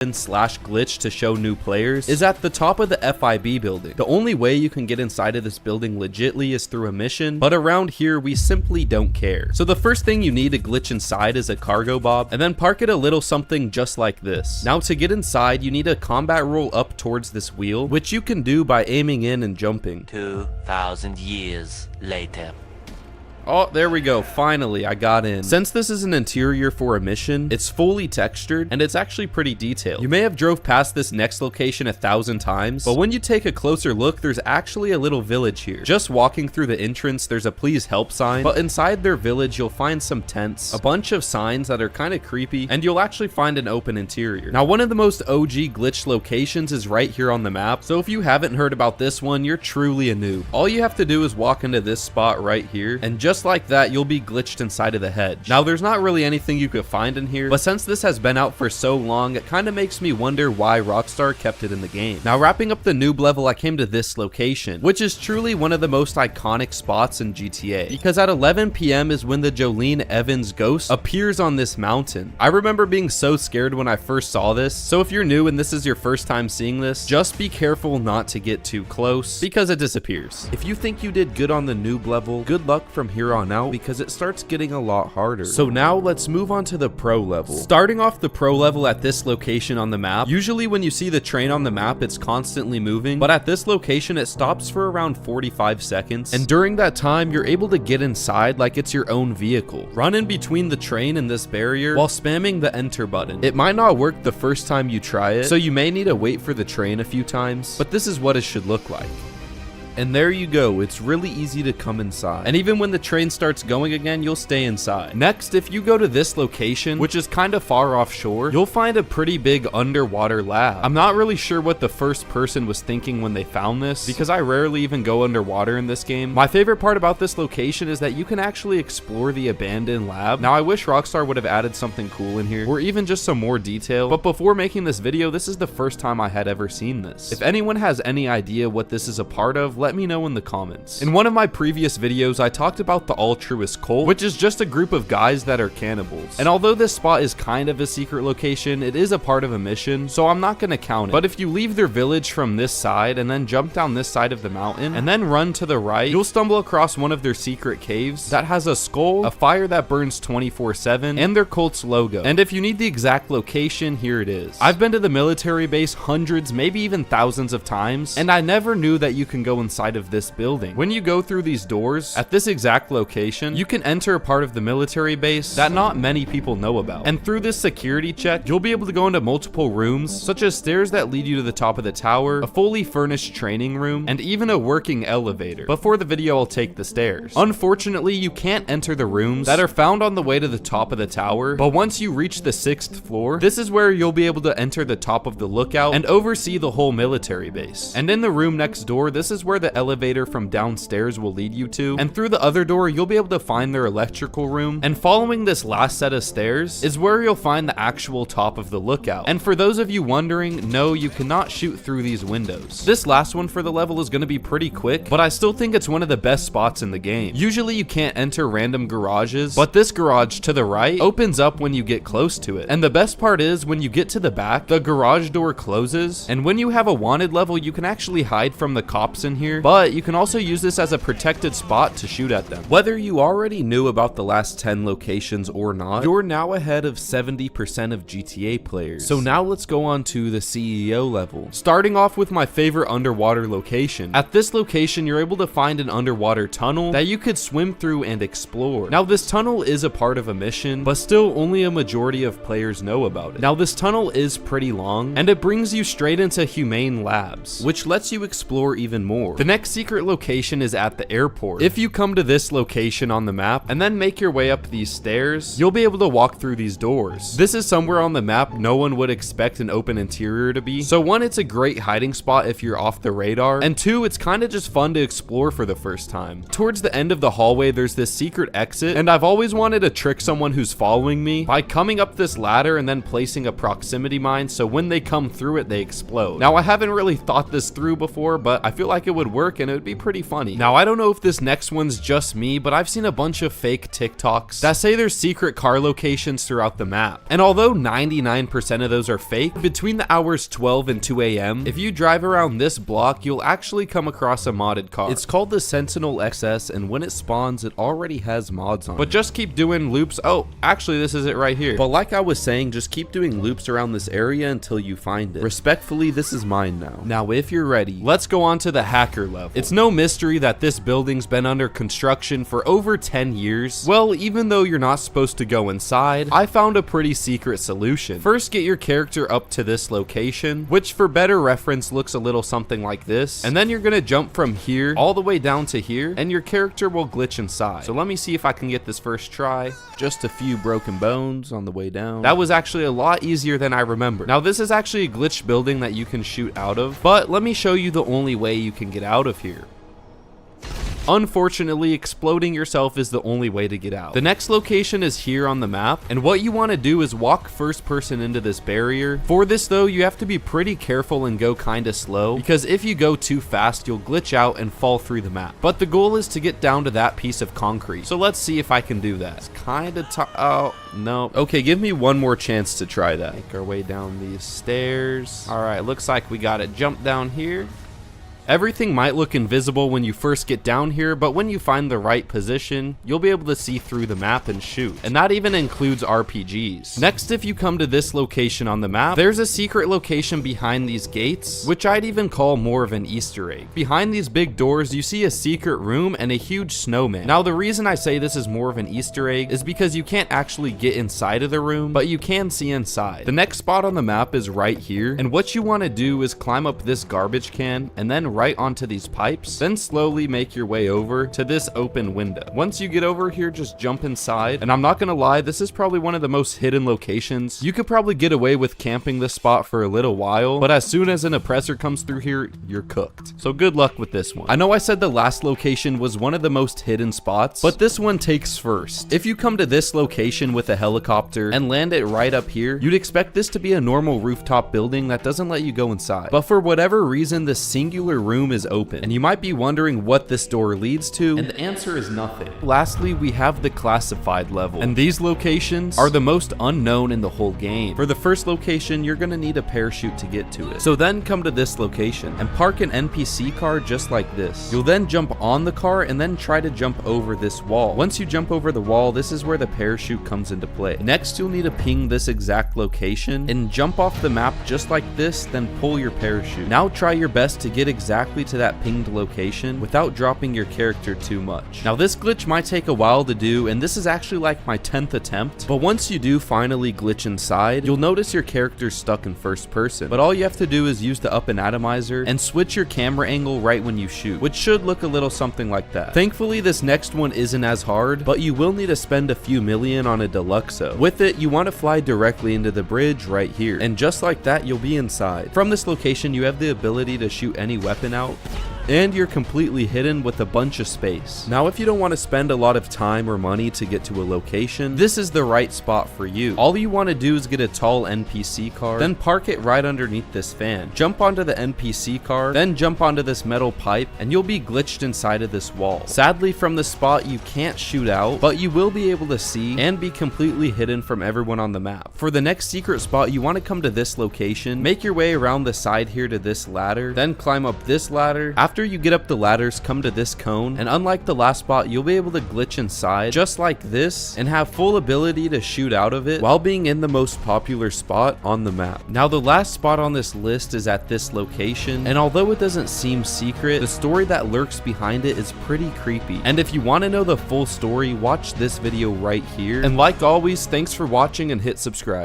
slash glitch to show new players is at the top of the FIB building. The only way you can get inside of this building legitly is through a mission, but around here we simply don't care. So the first thing you need to glitch inside is a cargo bob, and then park it a little something just like this. Now to get inside, you need a combat roll up towards this wheel, which you can do by aiming in and jumping. 2,000 years later. Oh, there we go. Finally, I got in. Since this is an interior for a mission, it's fully textured and it's actually pretty detailed. You may have drove past this next location 1,000 times, but when you take a closer look, there's actually a little village here. Just walking through the entrance, there's a please help sign, but inside their village, you'll find some tents, a bunch of signs that are kind of creepy, and you'll actually find an open interior. Now, one of the most OG glitch locations is right here on the map, so if you haven't heard about this one, you're truly a noob. All you have to do is walk into this spot right here, and just like that, you'll be glitched inside of the hedge. Now, there's not really anything you could find in here, but since this has been out for so long, it kind of makes me wonder why Rockstar kept it in the game. Now, wrapping up the noob level, I came to this location, which is truly one of the most iconic spots in GTA, because at 11 p.m. is when the Jolene Evans ghost appears on this mountain. I remember being so scared when I first saw this, so if you're new and this is your first time seeing this, just be careful not to get too close, because it disappears. If you think you did good on the noob level, good luck from here on out, because it starts getting a lot harder. So now let's move on to the pro level. Starting off the pro level at this location on the map, usually when you see the train on the map, it's constantly moving, but at this location, it stops for around 45 seconds, and during that time, you're able to get inside like it's your own vehicle. Run in between the train and this barrier while spamming the enter button. It might not work the first time you try it, so you may need to wait for the train a few times, but this is what it should look like. And there you go, it's really easy to come inside. And even when the train starts going again, you'll stay inside. Next, if you go to this location, which is kind of far offshore, you'll find a pretty big underwater lab. I'm not really sure what the first person was thinking when they found this, because I rarely even go underwater in this game. My favorite part about this location is that you can actually explore the abandoned lab. Now, I wish Rockstar would have added something cool in here, or even just some more detail, but before making this video, this is the first time I had ever seen this. If anyone has any idea what this is a part of, let me know in the comments. In one of my previous videos, I talked about the Altruist Cult, which is just a group of guys that are cannibals. And although this spot is kind of a secret location, it is a part of a mission, so I'm not gonna count it. But if you leave their village from this side and then jump down this side of the mountain and then run to the right, you'll stumble across one of their secret caves that has a skull, a fire that burns 24/7, and their cult's logo. And if you need the exact location, here it is. I've been to the military base hundreds, maybe even thousands of times, and I never knew that you can go inside of this building. When you go through these doors at this exact location, you can enter a part of the military base that not many people know about. And through this security check, you'll be able to go into multiple rooms, such as stairs that lead you to the top of the tower, a fully furnished training room, and even a working elevator. But for the video, I'll take the stairs. Unfortunately, you can't enter the rooms that are found on the way to the top of the tower, but once you reach the 6th floor, this is where you'll be able to enter the top of the lookout and oversee the whole military base. And in the room next door, this is where the elevator from downstairs will lead you to, and through the other door you'll be able to find their electrical room, and following this last set of stairs is where you'll find the actual top of the lookout. And for those of you wondering, no, you cannot shoot through these windows. This last one for the level is going to be pretty quick, but I still think it's one of the best spots in the game. Usually you can't enter random garages, but this garage to the right opens up when you get close to it. And the best part is when you get to the back, the garage door closes, and when you have a wanted level, you can actually hide from the cops in here, but you can also use this as a protected spot to shoot at them. Whether you already knew about the last 10 locations or not, you're now ahead of 70% of GTA players. So now let's go on to the CEO level. Starting off with my favorite underwater location. At this location, you're able to find an underwater tunnel that you could swim through and explore. Now, this tunnel is a part of a mission, but still only a majority of players know about it. Now, this tunnel is pretty long, and it brings you straight into Humane Labs, which lets you explore even more. The next secret location is at the airport. If you come to this location on the map and then make your way up these stairs, you'll be able to walk through these doors. This is somewhere on the map no one would expect an open interior to be. So one, it's a great hiding spot if you're off the radar, and two, it's kind of just fun to explore for the first time. Towards the end of the hallway, there's this secret exit, and I've always wanted to trick someone who's following me by coming up this ladder and then placing a proximity mine so when they come through it, they explode. Now, I haven't really thought this through before, but I feel like it would would work and it would be pretty funny. Now, I don't know if this next one's just me, but I've seen a bunch of fake TikToks that say there's secret car locations throughout the map. And although 99% of those are fake, between the hours 12 and 2 a.m., if you drive around this block, you'll actually come across a modded car. It's called the Sentinel XS, and when it spawns, it already has mods on it. But just keep doing loops. Oh, actually, this is it right here. But like I was saying, just keep doing loops around this area until you find it. Respectfully, this is mine now. Now, if you're ready, let's go on to the hacker level. It's no mystery that this building's been under construction for over 10 years. Well, even though you're not supposed to go inside, I found a pretty secret solution. First, get your character up to this location, which for better reference looks a little something like this. And then you're gonna jump from here all the way down to here, and your character will glitch inside. So let me see if I can get this first try. Just a few broken bones on the way down. That was actually a lot easier than I remember. Now, this is actually a glitched building that you can shoot out of, but let me show you the only way you can get out of here. Unfortunately, exploding yourself is the only way to get out. The next location is here on the map, and what you want to do is walk first person into this barrier. For this though, you have to be pretty careful and go kinda slow, because if you go too fast, you'll glitch out and fall through the map. But the goal is to get down to that piece of concrete. So let's see if I can do that. It's kinda oh, no. Okay, give me one more chance to try that. Make our way down these stairs. All right, looks like we got it. Jump down here. Everything might look invisible when you first get down here, but when you find the right position, you'll be able to see through the map and shoot. And that even includes RPGs. Next, if you come to this location on the map, there's a secret location behind these gates, which I'd even call more of an Easter egg. Behind these big doors, you see a secret room and a huge snowman. Now, the reason I say this is more of an Easter egg is because you can't actually get inside of the room, but you can see inside. The next spot on the map is right here, and what you want to do is climb up this garbage can and then right onto these pipes, then slowly make your way over to this open window. Once you get over here, just jump inside, and I'm not gonna lie, this is probably one of the most hidden locations. You could probably get away with camping this spot for a little while, but as soon as an oppressor comes through here, you're cooked. So good luck with this one. I know I said the last location was one of the most hidden spots, but this one takes first. If you come to this location with a helicopter and land it right up here, you'd expect this to be a normal rooftop building that doesn't let you go inside. But for whatever reason, this singular room is open, and you might be wondering what this door leads to, and the answer is nothing. Lastly, we have the classified level, and these locations are the most unknown in the whole game. For the first location, you're gonna need a parachute to get to it. So then come to this location and park an NPC car just like this. You'll then jump on the car and then try to jump over this wall. Once you jump over the wall, this is where the parachute comes into play. Next, you'll need to ping this exact location and jump off the map just like this, then pull your parachute. Now try your best to get exactly to that pinged location without dropping your character too much. Now, this glitch might take a while to do, and this is actually like my 10th attempt, but once you do finally glitch inside, you'll notice your character's stuck in first person. But all you have to do is use the up and atomizer and switch your camera angle right when you shoot, which should look a little something like that. Thankfully, this next one isn't as hard, but you will need to spend a few million on a deluxo. With it, you want to fly directly into the bridge right here, and just like that, you'll be inside. From this location, you have the ability to shoot any weapon out, and you're completely hidden with a bunch of space. Now, if you don't want to spend a lot of time or money to get to a location, this is the right spot for you. All you want to do is get a tall NPC car, then park it right underneath this fan. Jump onto the NPC car, then jump onto this metal pipe, and you'll be glitched inside of this wall. Sadly, from this spot, you can't shoot out, but you will be able to see and be completely hidden from everyone on the map. For the next secret spot, you want to come to this location, make your way around the side here to this ladder, then climb up this ladder. After you get up the ladders, come to this cone, and unlike the last spot, you'll be able to glitch inside just like this and have full ability to shoot out of it while being in the most popular spot on the map. Now, the last spot on this list is at this location, and although it doesn't seem secret, the story that lurks behind it is pretty creepy. And if you want to know the full story, watch this video right here. And like always, thanks for watching and hit subscribe.